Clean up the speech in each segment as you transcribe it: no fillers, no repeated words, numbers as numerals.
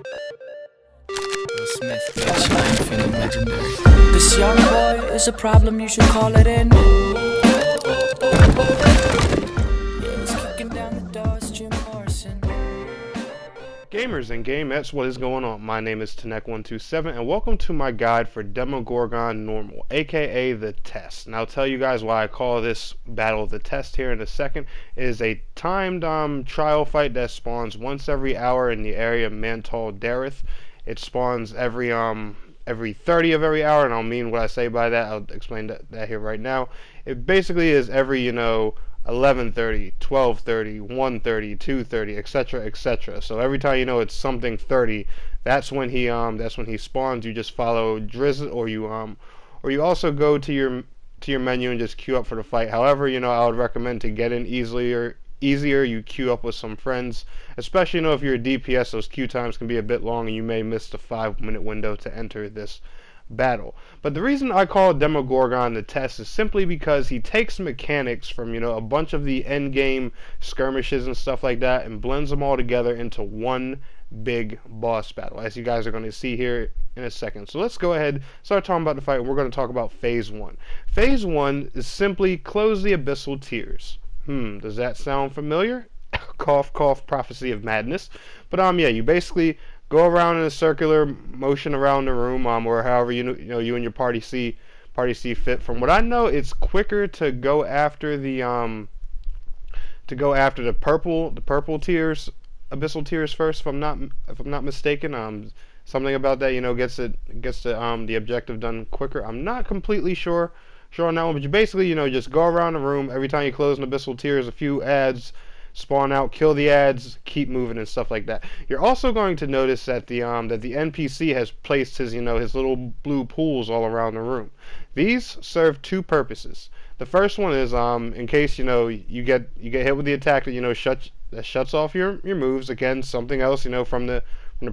Smith, bitch, I ain't feeling legendary. This young boy is a problem, you should call it in. Yeah, he's kicking down the doors, Jim Morrison. Gamers and gamettes, what is going on? My name is Tenek127 and welcome to my guide for Demogorgon Normal, aka the Test. And I'll tell you guys why I call this battle the Test here in a second. It is a timed trial fight that spawns once every hour in the area of Mantal Dareth. It spawns every 30 of every hour, and I'll mean what I say by that. I'll explain that here right now. It basically is every 11:30, 12:30, 1:30, 2:30, etc., etc. So every time it's something 30, that's when he spawns. You just follow Drizzle, or you also go to your menu and just queue up for the fight. However, I would recommend to get in easier you queue up with some friends, especially if you're a DPS. Those queue times can be a bit long and you may miss the 5-minute window to enter this battle. But the reason I call Demogorgon the Test is simply because he takes mechanics from a bunch of the end game skirmishes and stuff like that and blends them all together into one big boss battle, as you guys are going to see here in a second. So let's go ahead, start talking about the fight, and we're going to talk about phase 1. Phase 1 is simply close the abyssal tiers. Does that sound familiar? Cough, cough, prophecy of madness. But yeah, you basically go around in a circular motion around the room, or however you and your party see fit. From what I know, it's quicker to go after the purple tiers, abyssal tiers first. If I'm not mistaken, something about that gets the objective done quicker. I'm not completely sure on that one, but you basically just go around the room. Every time you close an abyssal tiers, a few ads spawn out, kill the ads, keep moving and stuff like that. You're also going to notice that the NPC has placed his his little blue pools all around the room. These serve two purposes. The first one is in case you get hit with the attack that shuts off your moves. Again, something else from the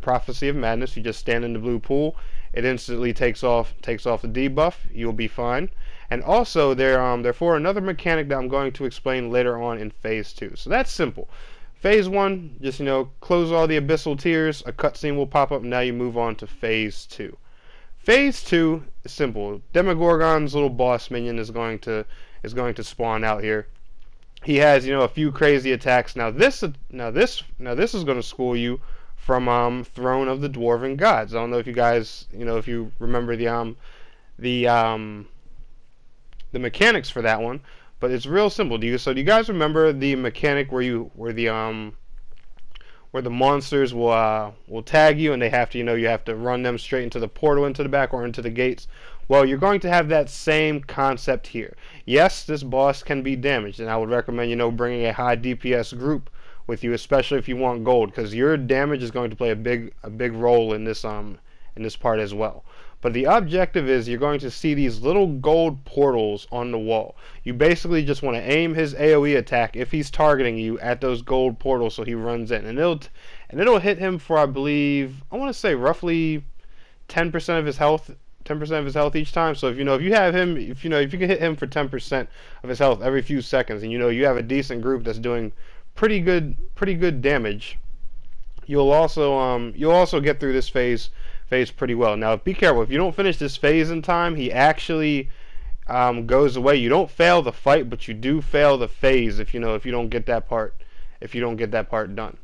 prophecy of madness. You just stand in the blue pool, it instantly takes off the debuff. You'll be fine. And also, therefore, another mechanic that I'm going to explain later on in Phase 2. So that's simple. Phase 1, just, close all the abyssal tiers, a cutscene will pop up, and now you move on to Phase 2. Phase 2 is simple. Demogorgon's little boss minion is going to spawn out here. He has, a few crazy attacks. Now this is going to school you from Throne of the Dwarven Gods. I don't know if you guys, if you remember the mechanics for that one, but it's real simple. Do you guys remember the mechanic where the monsters will tag you and they have to you have to run them straight into the portal into the back or into the gates? Well, you're going to have that same concept here. Yes, this boss can be damaged, and I would recommend bringing a high DPS group with you, especially if you want gold, because your damage is going to play a big role in this part as well. But the objective is you're going to see these little gold portals on the wall. You basically just want to aim his AoE attack if he's targeting you at those gold portals, so he runs in, and it'll hit him for, I want to say roughly 10% of his health. 10% of his health each time. So if you have him, if you can hit him for 10% of his health every few seconds, and you have a decent group that's doing pretty good damage, you'll also get through this phase pretty well. Now, be careful. If you don't finish this phase in time, he actually goes away. You don't fail the fight, but you do fail the phase if you don't get that part done.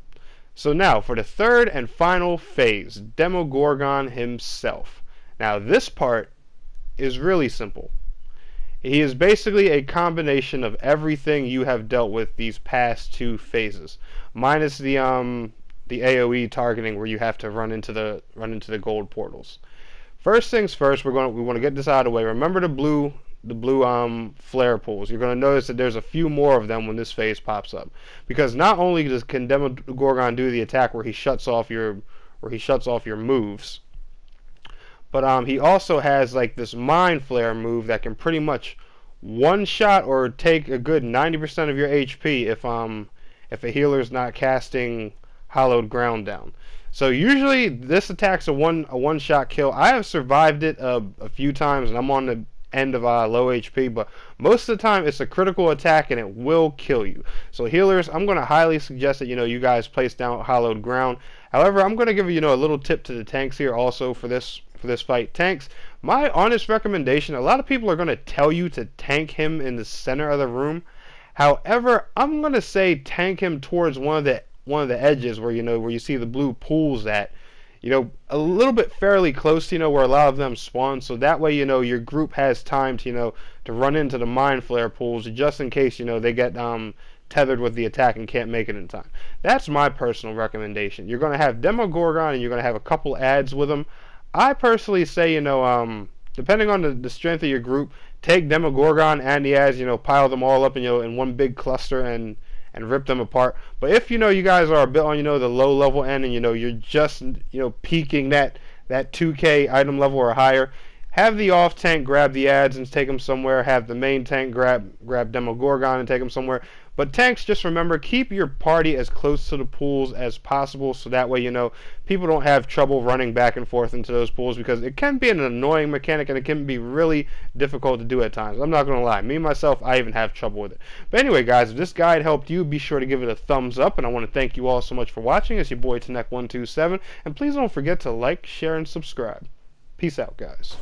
So now for the third and final phase, Demogorgon himself. Now this part is really simple. He is basically a combination of everything you have dealt with these past two phases, minus the AoE targeting where you have to run into the gold portals. First things first, we want to get this out of the way. Remember the blue flare pools. You're going to notice that there's a few more of them when this phase pops up, because not only can Demogorgon do the attack where he shuts off your moves, but he also has like this mind flare move that can pretty much one shot or take a good 90% of your HP if a healer's not casting Hallowed Ground down. So usually this attack's a one shot kill. I have survived it a few times, and I'm on the end of low HP, but most of the time it's a critical attack and it will kill you. So healers, I'm going to highly suggest that you guys place down hallowed ground. However, I'm going to give you a little tip to the tanks here also for this fight. Tanks, my honest recommendation, a lot of people are going to tell you to tank him in the center of the room. However, I'm going to say tank him towards one of the edges where where you see the blue pools at. A little bit fairly close to where a lot of them spawn, so that way your group has time to to run into the mind flare pools just in case they get tethered with the attack and can't make it in time. That's my personal recommendation. You're going to have Demogorgon and you're going to have a couple ads with them. I personally say depending on the strength of your group, take Demogorgon and the ads, pile them all up in one big cluster and rip them apart. But if you guys are a bit on the low level end and you're just peaking that 2K item level or higher, have the off tank grab the ads and take them somewhere. Have the main tank grab Demogorgon and take them somewhere. But tanks, just remember, keep your party as close to the pools as possible, so that way people don't have trouble running back and forth into those pools, because it can be an annoying mechanic and it can be really difficult to do at times. I'm not gonna lie, me myself, I even have trouble with it. But anyway, guys, if this guide helped you, be sure to give it a thumbs up, and I want to thank you all so much for watching. It's your boy Tanek127, and please don't forget to like, share, and subscribe. Peace out, guys.